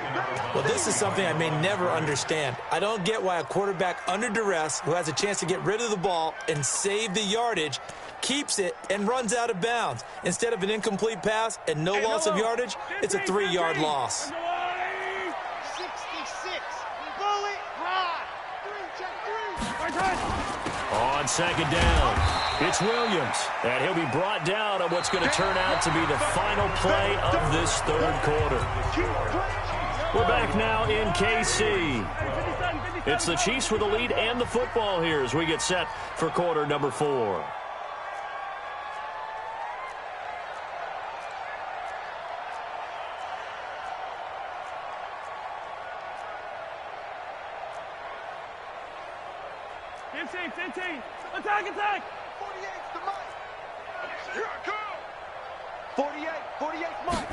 Well, this is something I may never understand. I don't get why a quarterback under duress who has a chance to get rid of the ball and save the yardage keeps it and runs out of bounds. Instead of an incomplete pass and no loss of yardage, it's a 3-yard loss. 66. Bullet ride. 3. On 2nd down, it's Williams, and he'll be brought down on what's going to turn out to be the final play of this third quarter. We're back now in KC. It's the Chiefs with the lead and the football here as we get set for quarter number 4. Attack! 48's the mic. Here I come. 48's Mike.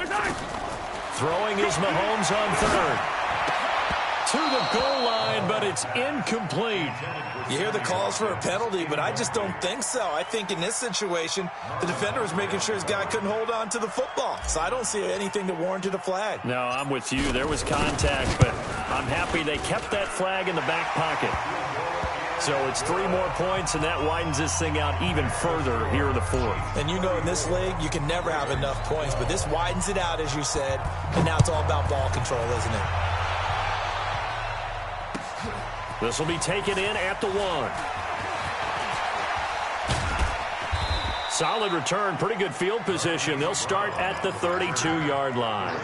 Throwing is Mahomes on 3rd. To the goal line, but it's incomplete. You hear the calls for a penalty, but I just don't think so. I think in this situation, the defender was making sure his guy couldn't hold on to the football. So I don't see anything that warranted a flag. No, I'm with you. There was contact, but I'm happy they kept that flag in the back pocket. So it's 3 more points, and that widens this thing out even further here in the 4th. And you know in this league, you can never have enough points, but this widens it out, as you said, and now it's all about ball control, isn't it? This will be taken in at the 1. Solid return, pretty good field position. They'll start at the 32-yard line.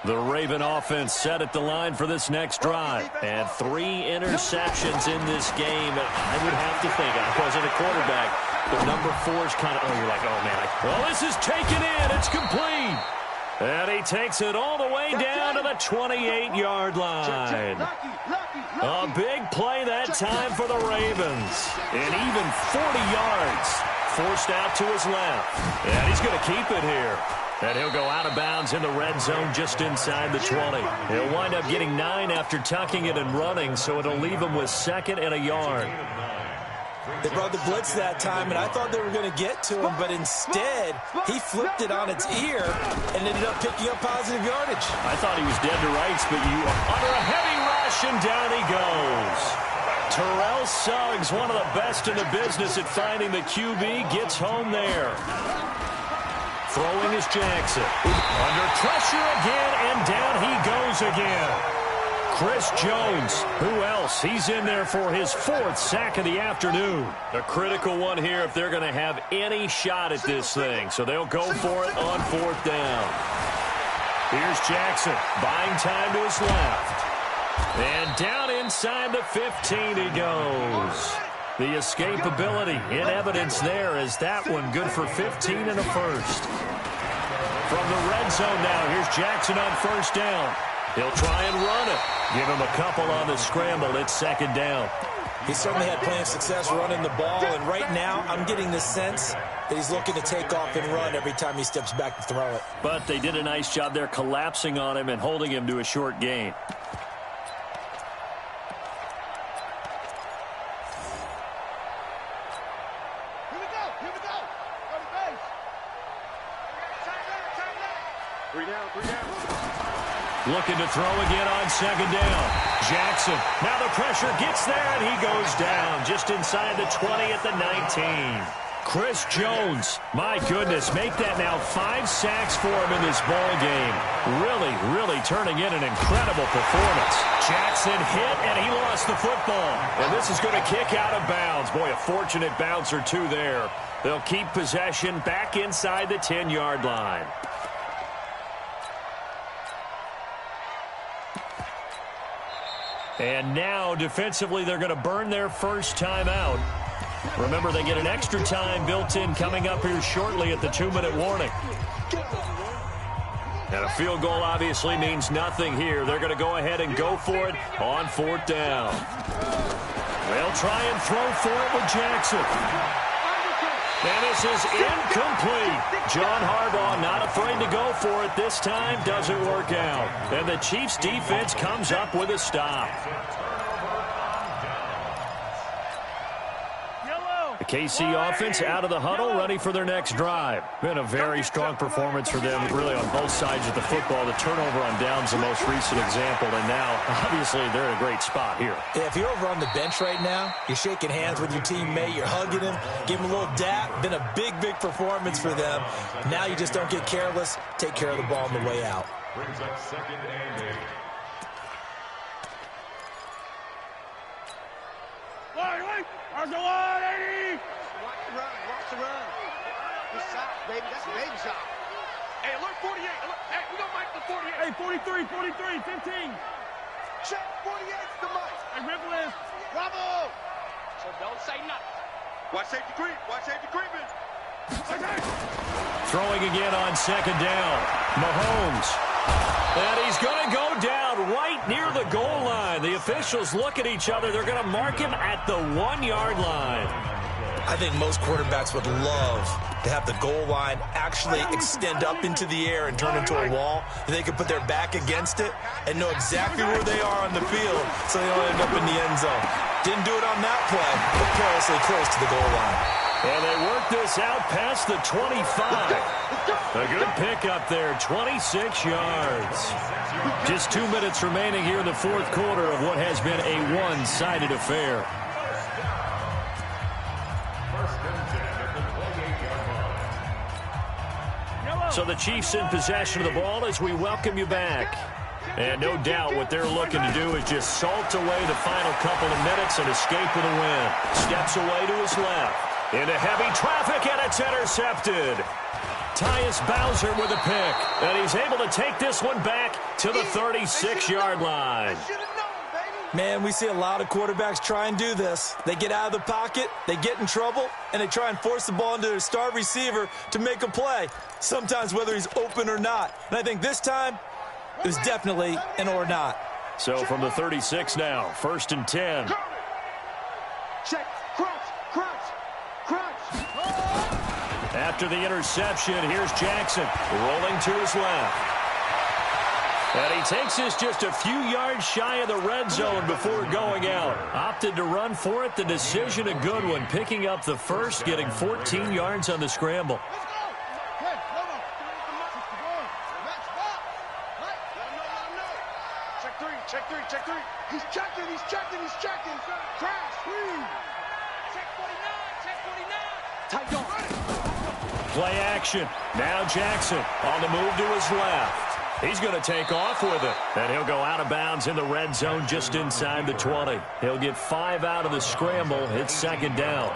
The Raven offense set at the line for this next drive. And 3 interceptions in this game. I would have to think, I wasn't a quarterback, but number 4 is kind of, you're like, oh, man. Well, this is taken in. It's complete. And he takes it all the way down to the 28-yard line. A big play that time for the Ravens. And even 40 yards forced out to his left. And he's going to keep it here. And he'll go out of bounds in the red zone just inside the 20. He'll wind up getting 9 after tucking it and running, so it'll leave him with 2nd and a yard. They brought the blitz that time, and I thought they were going to get to him, but instead, he flipped it on its ear and ended up picking up positive yardage. I thought he was dead to rights, but you are under a heavy rush, and down he goes. Terrell Suggs, one of the best in the business at finding the QB, gets home there. Throwing is Jackson. Under pressure again, and down he goes again. Chris Jones, who else? He's in there for his 4th sack of the afternoon. A critical one here if they're going to have any shot at this thing. So they'll go for it on 4th down. Here's Jackson, buying time to his left. And down inside the 15 he goes. The escapability in evidence there as that one good for 15 and a first. From the red zone now, here's Jackson on 1st down. He'll try and run it. Give him a couple on the scramble. It's 2nd down. He certainly had plenty of success running the ball, and right now I'm getting the sense that he's looking to take off and run every time he steps back to throw it. But they did a nice job there collapsing on him and holding him to a short gain. Looking to throw again on 2nd down. Jackson, now the pressure gets there, and he goes down just inside the 20 at the 19. Chris Jones, my goodness, make that now 5 sacks for him in this ball game. Really turning in an incredible performance. Jackson hit, and he lost the football. And this is going to kick out of bounds. Boy, a fortunate bounce or two there. They'll keep possession back inside the 10-yard line. And now, defensively, they're going to burn their first timeout. Remember, they get an extra time built in coming up here shortly at the 2-minute warning. And a field goal obviously means nothing here. They're going to go ahead and go for it on 4th down. They'll try and throw for it with Jackson. And this is incomplete. John Harbaugh not afraid to go for it this time. Doesn't work out. And the Chiefs defense comes up with a stop. The KC offense out of the huddle, ready for their next drive. Been a very strong performance for them, really on both sides of the football. The turnover on downs the most recent example, and now, obviously, they're in a great spot here. Yeah, if you're over on the bench right now, you're shaking hands with your teammate, you're hugging him, give him a little dap. Been a big performance for them. Now you just don't get careless. Take care of the ball on the way out. Brings up 2nd and 8. Watch the 180! Watch the run. Good shot, baby. That's a baby shot. Hey, alert 48. Hey, we don't mic the 48. Hey, 43, 15. Check 48's the mic. Hey, ripple this. Bravo. So don't say nothing. Watch safety creep. Watch safety creeping. Throwing again on 2nd down. Mahomes. And he's going to go down right near the goal line. The officials look at each other. They're going to mark him at the 1-yard line. I think most quarterbacks would love to have the goal line actually extend up into the air and turn into a wall. They could put their back against it and know exactly where they are on the field so they don't end up in the end zone. Didn't do it on that play, but perilously close to the goal line. And they work this out past the 25. A good pickup there, 26 yards. Just 2 minutes remaining here in the 4th quarter of what has been a one-sided affair. So the Chiefs in possession of the ball as we welcome you back. And no doubt what they're looking to do is just salt away the final couple of minutes and escape with a win. Steps away to his left. Into heavy traffic, and it's intercepted. Tyus Bowser with a pick, and he's able to take this one back to the 36-yard line. Man, we see a lot of quarterbacks try and do this. They get out of the pocket, they get in trouble, and they try and force the ball into their star receiver to make a play, sometimes whether he's open or not. And I think this time, it was definitely an or not. So from the 36 now, 1st and 10. Check, crunch. After the interception, here's Jackson rolling to his left. And he takes this just a few yards shy of the red zone before going out. Opted to run for it. The decision a good one. Picking up the first, getting 14 yards on the scramble. Check three. He's checking. Crash. Check 49. Tight dog. Play action. Now Jackson on the move to his left. He's going to take off with it. And he'll go out of bounds in the red zone just inside the 20. He'll get 5 out of the scramble. It's second down.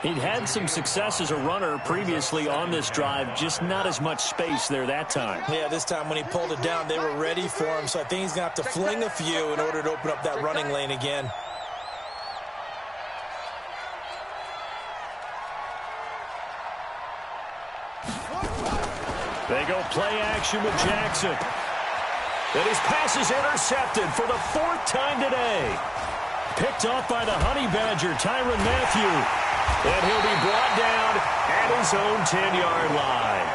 He'd had some success as a runner previously on this drive, just not as much space there that time. Yeah, this time when he pulled it down, they were ready for him, so I think he's going to have to fling a few in order to open up that running lane again. They go play action with Jackson. And his pass is intercepted for the 4th time today. Picked off by the Honey Badger, Tyrann Mathieu. And he'll be brought down at his own 10-yard line.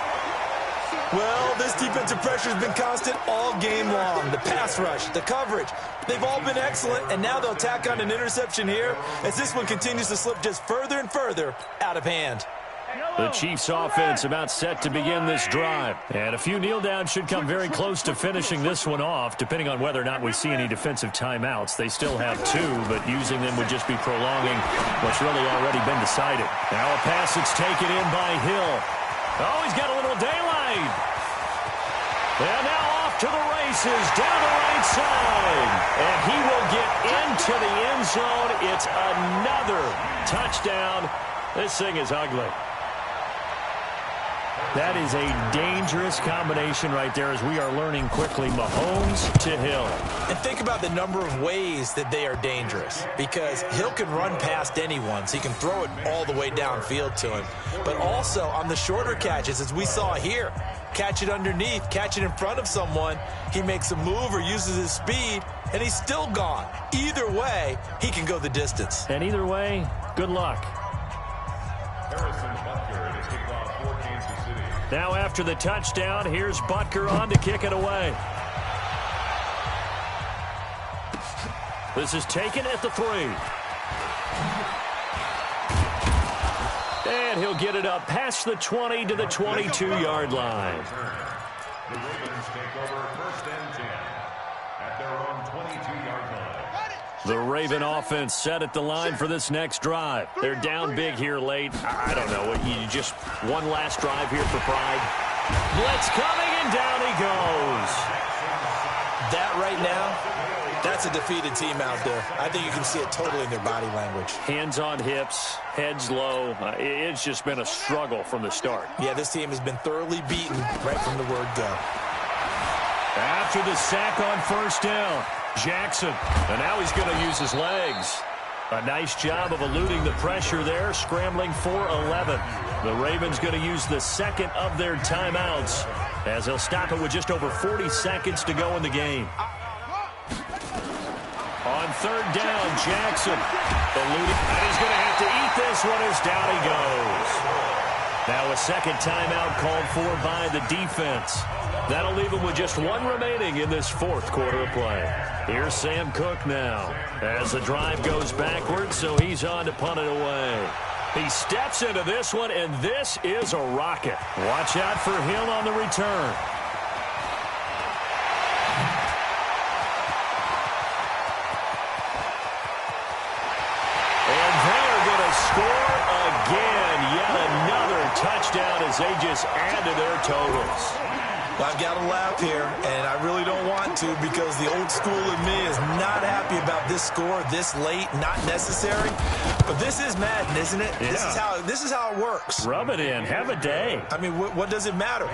Well, this defensive pressure has been constant all game long. The pass rush, the coverage, they've all been excellent, and now they'll tack on an interception here as this one continues to slip just further and further out of hand. The Chiefs offense about set to begin this drive. And a few kneel downs should come very close to finishing this one off, depending on whether or not we see any defensive timeouts. They still have 2, but using them would just be prolonging what's really already been decided. Now a pass that's taken in by Hill. Oh, he's got a little daylight. And now off to the races, down the right side. And he will get into the end zone. It's another touchdown. This thing is ugly. That is a dangerous combination right there, as we are learning quickly. Mahomes to Hill. And think about the number of ways that they are dangerous, because Hill can run past anyone, so he can throw it all the way downfield to him. But also on the shorter catches, as we saw here, catch it underneath, catch it in front of someone, he makes a move or uses his speed, and he's still gone. Either way, he can go the distance. And either way, good luck. Now after the touchdown, here's Butker on to kick it away. This is taken at the 3. And he'll get it up past the 20 to the 22-yard line. The Ravens take over 1st and 10 at their own 22-yard line. The Raven offense set at the line for this next drive. They're down big here late. I don't know. You just one last drive here for pride. Blitz coming, and down he goes. That right now, that's a defeated team out there. I think you can see it totally in their body language. Hands on hips, heads low. It's just been a struggle from the start. Yeah, this team has been thoroughly beaten right from the word go. After the sack on 1st down, Jackson, and now he's going to use his legs. A nice job of eluding the pressure there, scrambling for 11. The Ravens going to use the 2nd of their timeouts, as they'll stop it with just over 40 seconds to go in the game. On 3rd down, Jackson eluding, and he's going to have to eat this one as down he goes. Now a 2nd timeout called for by the defense. That'll leave him with just 1 remaining in this 4th quarter of play. Here's Sam Cook now as the drive goes backwards, so he's on to punt it away. He steps into this one, and this is a rocket. Watch out for Hill on the return. And they're going to score again. Yet another touchdown as they just add to their totals. Well, I've got to laugh here, and I really don't want to, because the old school in me is not happy about this score this late, not necessary. But this is Madden, isn't it? Yeah. This is how it works. Rub it in. Have a day. I mean, what does it matter?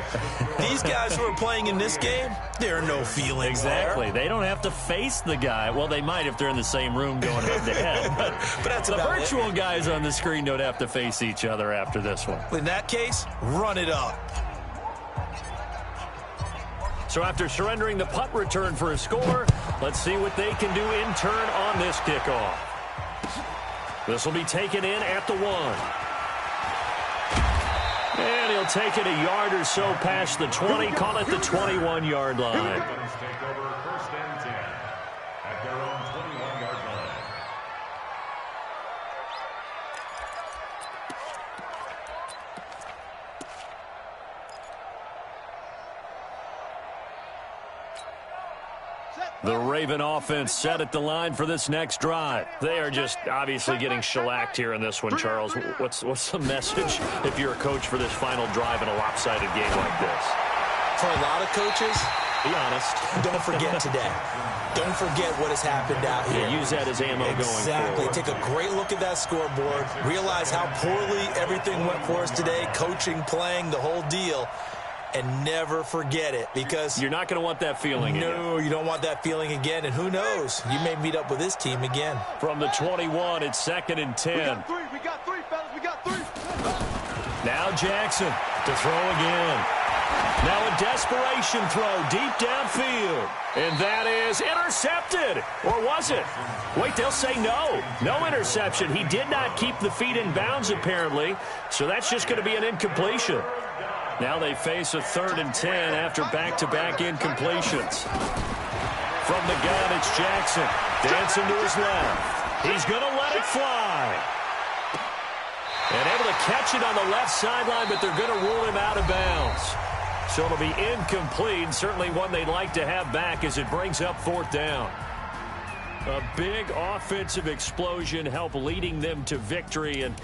These guys who are playing in this game, there are no feelings Exactly. there. They don't have to face the guy. Well, they might if they're in the same room going head to head. But that's the about virtual guys on the screen don't have to face each other after this one. In that case, run it up. So after surrendering the punt return for a score, let's see what they can do in turn on this kickoff. This will be taken in at the 1. And he'll take it a yard or so past the 20, call it the 21-yard line. Ravens take over 1st and 10 at their own 21-yard line. The Raven offense set at the line for this next drive. They are just obviously getting shellacked here in this one, Charles. What's the message if you're a coach for this final drive in a lopsided game like this? For a lot of coaches, be honest. Don't forget today. Don't forget what has happened out here. Yeah, use that as ammo going forward. Exactly. Take a great look at that scoreboard. Realize how poorly everything went for us today. Coaching, playing, the whole deal. And never forget it, because you're not going to want that feeling again. No, you don't want that feeling again. And who knows? You may meet up with this team again. From the 21, it's 2nd and 10. We got three, fellas. We got three. Now Jackson to throw again. Now a desperation throw deep downfield. And that is intercepted. Or was it? Wait, they'll say no. No interception. He did not keep the feet in bounds, apparently. So that's just going to be an incompletion. Now they face a 3rd and 10 after back-to-back incompletions. From the gun, it's Jackson. Dancing to his left. He's going to let it fly. And able to catch it on the left sideline, but they're going to rule him out of bounds. So it'll be incomplete, certainly one they'd like to have back as it brings up 4th down. A big offensive explosion helped leading them to victory. And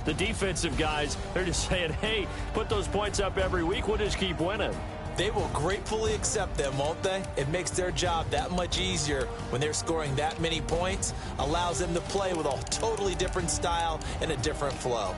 the defensive guys, they're just saying, hey, put those points up every week. We'll just keep winning. They will gratefully accept them, won't they? It makes their job that much easier when they're scoring that many points. Allows them to play with a totally different style and a different flow.